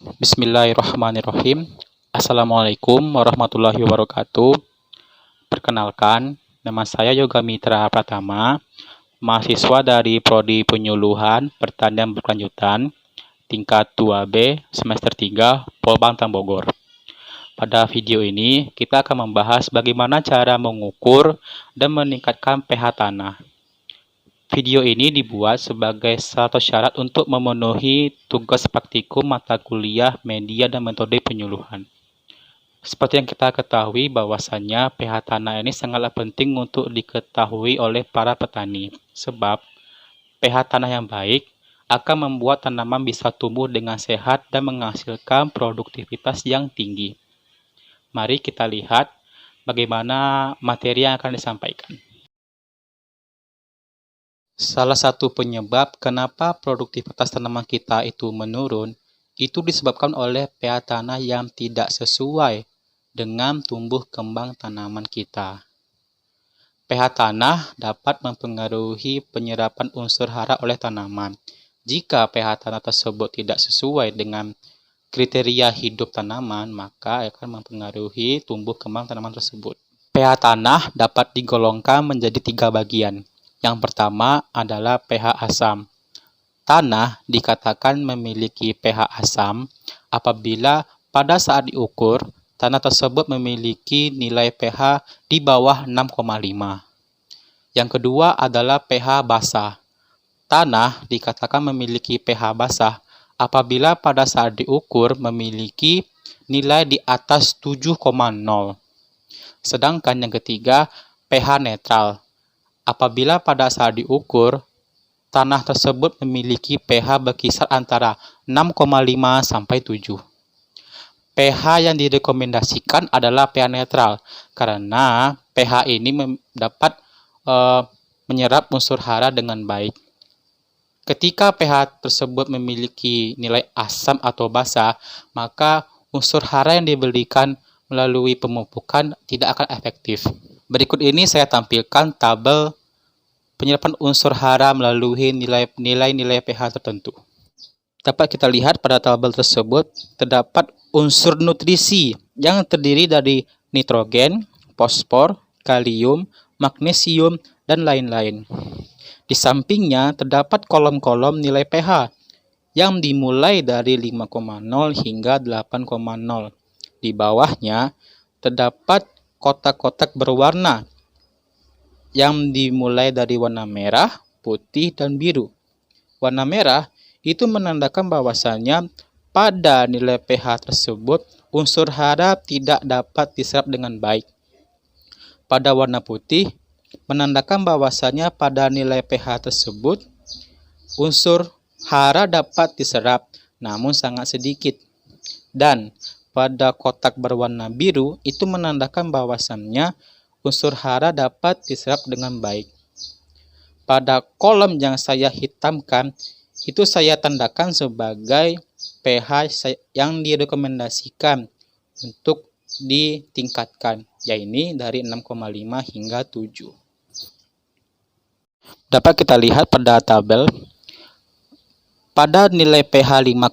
Bismillahirrahmanirrahim. Assalamualaikum warahmatullahi wabarakatuh. Perkenalkan, nama saya Yoga Mitra Pratama, mahasiswa dari Prodi Penyuluhan Pertanian Berkelanjutan, tingkat 2B, semester 3, Polbang Bogor. Pada video ini, kita akan membahas bagaimana cara mengukur dan meningkatkan pH tanah. Video ini dibuat sebagai satu syarat untuk memenuhi tugas praktikum mata kuliah media dan metode penyuluhan. Seperti yang kita ketahui bahwasannya pH tanah ini sangatlah penting untuk diketahui oleh para petani. Sebab pH tanah yang baik akan membuat tanaman bisa tumbuh dengan sehat dan menghasilkan produktivitas yang tinggi. Mari kita lihat bagaimana materi yang akan disampaikan. Salah satu penyebab kenapa produktivitas tanaman kita itu menurun, itu disebabkan oleh pH tanah yang tidak sesuai dengan tumbuh kembang tanaman kita. pH tanah dapat mempengaruhi penyerapan unsur hara oleh tanaman. Jika pH tanah tersebut tidak sesuai dengan kriteria hidup tanaman, maka akan mempengaruhi tumbuh kembang tanaman tersebut. pH tanah dapat digolongkan menjadi 3 bagian. Yang pertama adalah pH asam. Tanah dikatakan memiliki pH asam apabila pada saat diukur, tanah tersebut memiliki nilai pH di bawah 6,5. Yang kedua adalah pH basah. Tanah dikatakan memiliki pH basah apabila pada saat diukur memiliki nilai di atas 7,0. Sedangkan yang ketiga, pH netral. Apabila pada saat diukur, tanah tersebut memiliki pH berkisar antara 6,5 sampai 7. pH yang direkomendasikan adalah pH netral, karena pH ini dapat menyerap unsur hara dengan baik. Ketika pH tersebut memiliki nilai asam atau basa, maka unsur hara yang diberikan melalui pemupukan tidak akan efektif. Berikut ini saya tampilkan tabel penyerapan unsur hara melalui nilai-nilai pH tertentu. Dapat kita lihat pada tabel tersebut terdapat unsur nutrisi yang terdiri dari nitrogen, fosfor, kalium, magnesium, dan lain-lain. Di sampingnya terdapat kolom-kolom nilai pH yang dimulai dari 5,0 hingga 8,0. Di bawahnya terdapat kotak-kotak berwarna yang dimulai dari warna merah, putih, dan biru. Warna merah itu menandakan bahwasannya pada nilai pH tersebut unsur hara tidak dapat diserap dengan baik. Pada warna putih menandakan bahwasannya pada nilai pH tersebut unsur hara dapat diserap namun sangat sedikit. Dan pada kotak berwarna biru itu menandakan bahwasannya unsur hara dapat diserap dengan baik. Pada kolom yang saya hitamkan, itu saya tandakan sebagai pH yang direkomendasikan untuk ditingkatkan, yaitu dari 6,5 hingga 7. Dapat kita lihat pada tabel, pada nilai pH 5,0,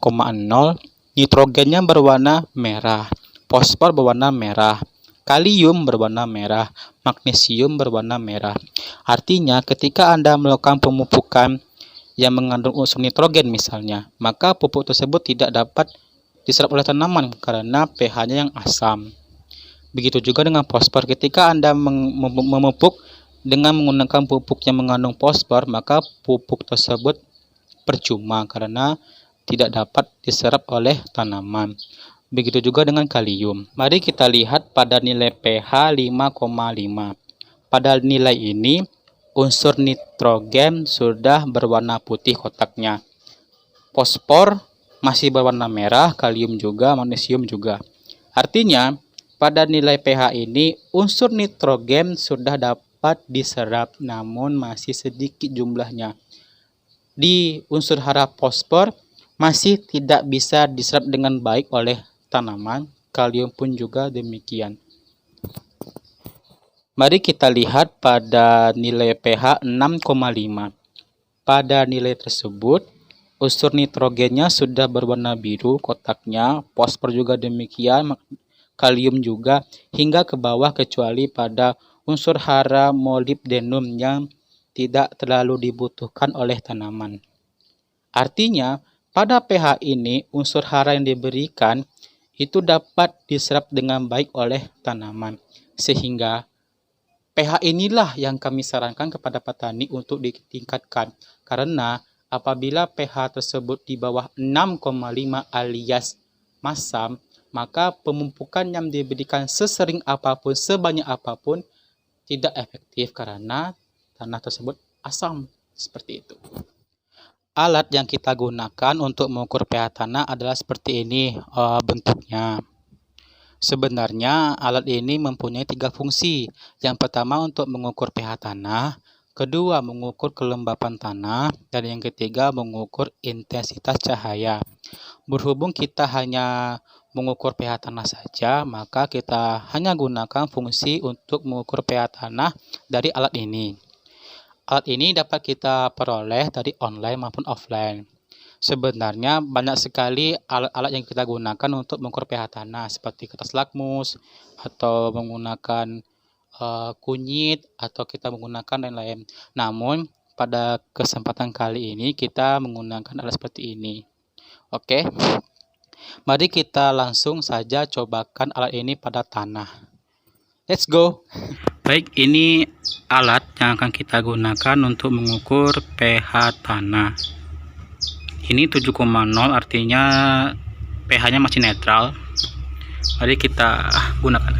nitrogennya berwarna merah, fosfor berwarna merah, kalium berwarna merah, magnesium berwarna merah. Artinya ketika Anda melakukan pemupukan yang mengandung unsur nitrogen misalnya, maka pupuk tersebut tidak dapat diserap oleh tanaman karena pH-nya yang asam. Begitu juga dengan fosfor, ketika Anda memupuk dengan menggunakan pupuk yang mengandung fosfor, maka pupuk tersebut percuma karena tidak dapat diserap oleh tanaman. Begitu juga dengan kalium. Mari kita lihat pada nilai pH 5,5. Pada nilai ini, unsur nitrogen sudah berwarna putih kotaknya. Fosfor masih berwarna merah, kalium juga, magnesium juga. Artinya, pada nilai pH ini, unsur nitrogen sudah dapat diserap, namun masih sedikit jumlahnya. Di unsur hara fosfor, masih tidak bisa diserap dengan baik oleh tanaman, kalium pun juga demikian. Mari kita lihat pada nilai pH 6,5. Pada nilai tersebut, Unsur nitrogennya sudah berwarna biru kotaknya, fosfor juga demikian, kalium juga, hingga ke bawah kecuali pada unsur hara molibdenum yang tidak terlalu dibutuhkan oleh tanaman. Artinya, pada pH ini unsur hara yang diberikan itu dapat diserap dengan baik oleh tanaman, sehingga pH inilah yang kami sarankan kepada petani untuk ditingkatkan, karena apabila pH tersebut di bawah 6,5 alias masam, maka pemupukan yang diberikan sesering apapun, sebanyak apapun tidak efektif karena tanah tersebut asam, seperti itu. Alat yang kita gunakan untuk mengukur pH tanah adalah seperti ini bentuknya. Sebenarnya alat ini mempunyai 3 fungsi. Yang pertama untuk mengukur pH tanah, kedua mengukur kelembapan tanah, dan yang ketiga mengukur intensitas cahaya. Berhubung kita hanya mengukur pH tanah saja, maka kita hanya gunakan fungsi untuk mengukur pH tanah dari alat ini. Alat ini dapat kita peroleh dari online maupun offline. Sebenarnya banyak sekali alat-alat yang kita gunakan untuk mengukur pH tanah seperti kertas lakmus atau menggunakan kunyit atau kita menggunakan lain-lain. Namun pada kesempatan kali ini kita menggunakan alat seperti ini. Oke. Mari kita langsung saja cobakan alat ini pada tanah. Let's go. Baik, ini alat yang akan kita gunakan untuk mengukur pH tanah. Ini 7,0 artinya pH-nya masih netral. Mari kita gunakan.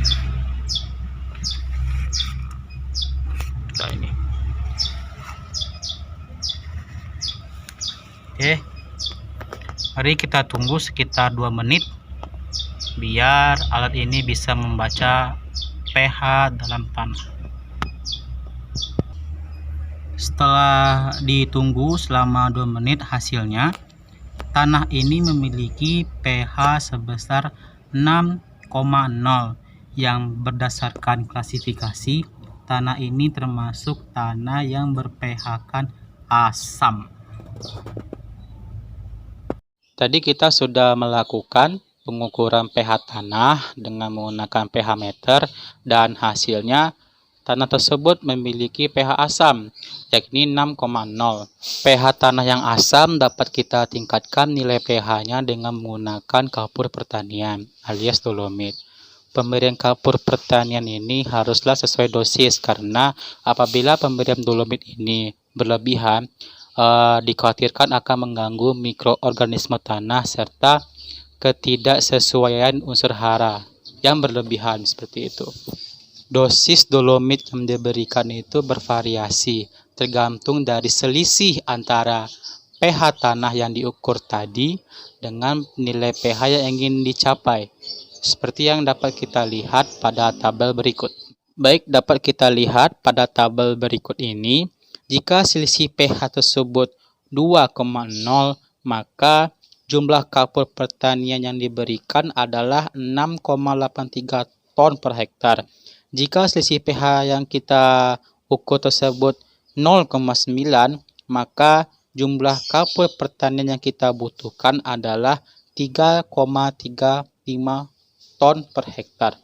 Nah, ini. Oke. Mari kita tunggu sekitar 2 menit biar alat ini bisa membaca pH dalam tanah. Setelah ditunggu selama 2 menit hasilnya, tanah ini memiliki pH sebesar 6,0 yang berdasarkan klasifikasi tanah ini termasuk tanah yang ber-pH-kan asam. Tadi kita sudah melakukan pengukuran pH tanah dengan menggunakan pH meter dan hasilnya tanah tersebut memiliki pH asam, yakni 6,0. pH tanah yang asam dapat kita tingkatkan nilai pH-nya dengan menggunakan kapur pertanian alias dolomit. Pemberian kapur pertanian ini haruslah sesuai dosis karena apabila pemberian dolomit ini berlebihan, dikhawatirkan akan mengganggu mikroorganisme tanah serta ketidaksesuaian unsur hara yang berlebihan seperti itu. Dosis dolomit yang diberikan itu bervariasi tergantung dari selisih antara pH tanah yang diukur tadi dengan nilai pH yang ingin dicapai. Seperti yang dapat kita lihat pada tabel berikut. Baik, dapat kita lihat pada tabel berikut ini, jika selisih pH tersebut 2,0, maka jumlah kapur pertanian yang diberikan adalah 6,83 ton per hektar. Jika selisih pH yang kita ukur tersebut 0,9, maka jumlah kapur pertanian yang kita butuhkan adalah 3,35 ton per hektar.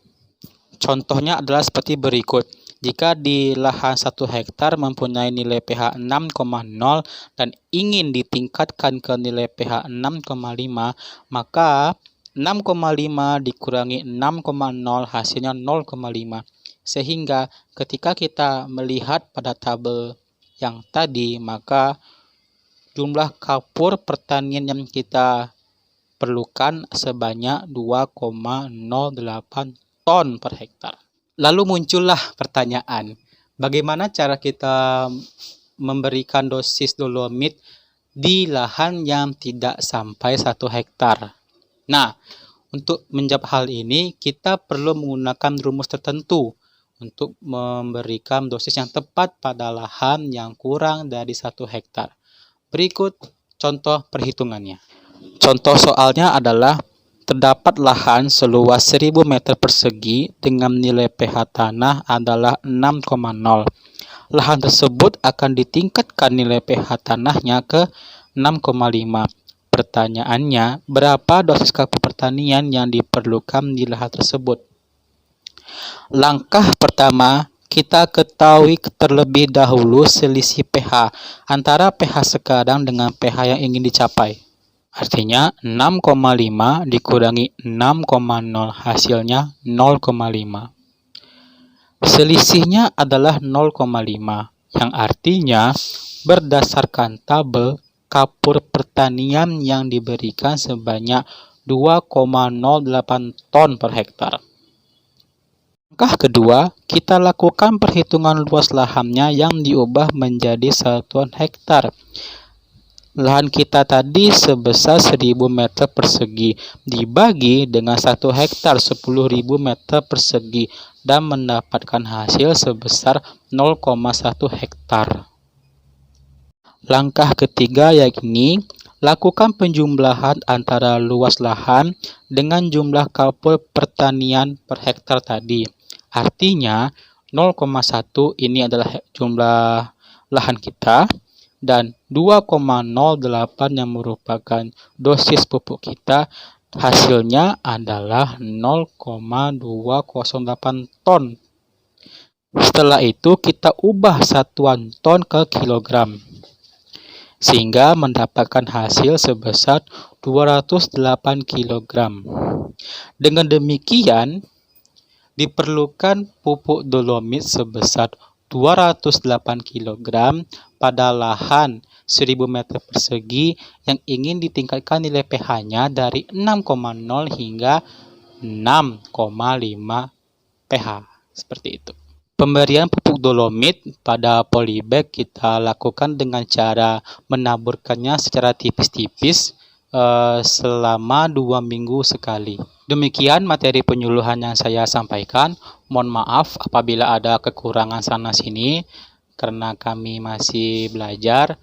Contohnya adalah seperti berikut. Jika di lahan 1 hektar mempunyai nilai pH 6,0 dan ingin ditingkatkan ke nilai pH 6,5, maka 6,5 dikurangi 6,0 hasilnya 0,5. Sehingga ketika kita melihat pada tabel yang tadi, maka jumlah kapur pertanian yang kita perlukan sebanyak 2,08 ton per hektar. Lalu muncullah pertanyaan, bagaimana cara kita memberikan dosis dolomit di lahan yang tidak sampai 1 hektar? Nah, untuk menjawab hal ini, kita perlu menggunakan rumus tertentu untuk memberikan dosis yang tepat pada lahan yang kurang dari 1 hektar. Berikut contoh perhitungannya. Contoh soalnya adalah terdapat lahan seluas 1000 meter persegi dengan nilai pH tanah adalah 6,0. Lahan tersebut akan ditingkatkan nilai pH tanahnya ke 6,5. Pertanyaannya, berapa dosis kapur pertanian yang diperlukan di lahan tersebut? Langkah pertama, kita ketahui terlebih dahulu selisih pH antara pH sekarang dengan pH yang ingin dicapai. Artinya 6,5 dikurangi 6,0 hasilnya 0,5. Selisihnya adalah 0,5 yang artinya berdasarkan tabel kapur pertanian yang diberikan sebanyak 2,08 ton per hektar. Langkah kedua, kita lakukan perhitungan luas lahannya yang diubah menjadi satuan hektar. Lahan kita tadi sebesar 1000 meter persegi dibagi dengan 1 hektar 10.000 meter persegi dan mendapatkan hasil sebesar 0,1 hektar. Langkah ketiga yakni lakukan penjumlahan antara luas lahan dengan jumlah kapur pertanian per hektar tadi. Artinya 0,1 ini adalah jumlah lahan kita dan 2,08 yang merupakan dosis pupuk kita, hasilnya adalah 0,208 ton. Setelah itu kita ubah satuan ton ke kilogram, sehingga mendapatkan hasil sebesar 208 kg. Dengan demikian, diperlukan pupuk dolomit sebesar 208 kg pada lahan 1000 meter persegi yang ingin ditingkatkan nilai pH-nya dari 6,0 hingga 6,5 pH. Seperti itu. Pemberian pupuk dolomit pada polybag kita lakukan dengan cara menaburkannya secara tipis-tipis selama 2 minggu sekali. Demikian materi penyuluhan yang saya sampaikan. Mohon maaf apabila ada kekurangan sana-sini karena kami masih belajar.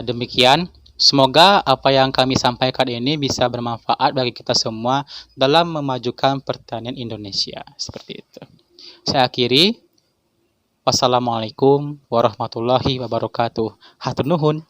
Demikian. Semoga apa yang kami sampaikan ini bisa bermanfaat bagi kita semua dalam memajukan pertanian Indonesia. Seperti itu. Saya akhiri. Wassalamualaikum warahmatullahi wabarakatuh. Hatur nuhun.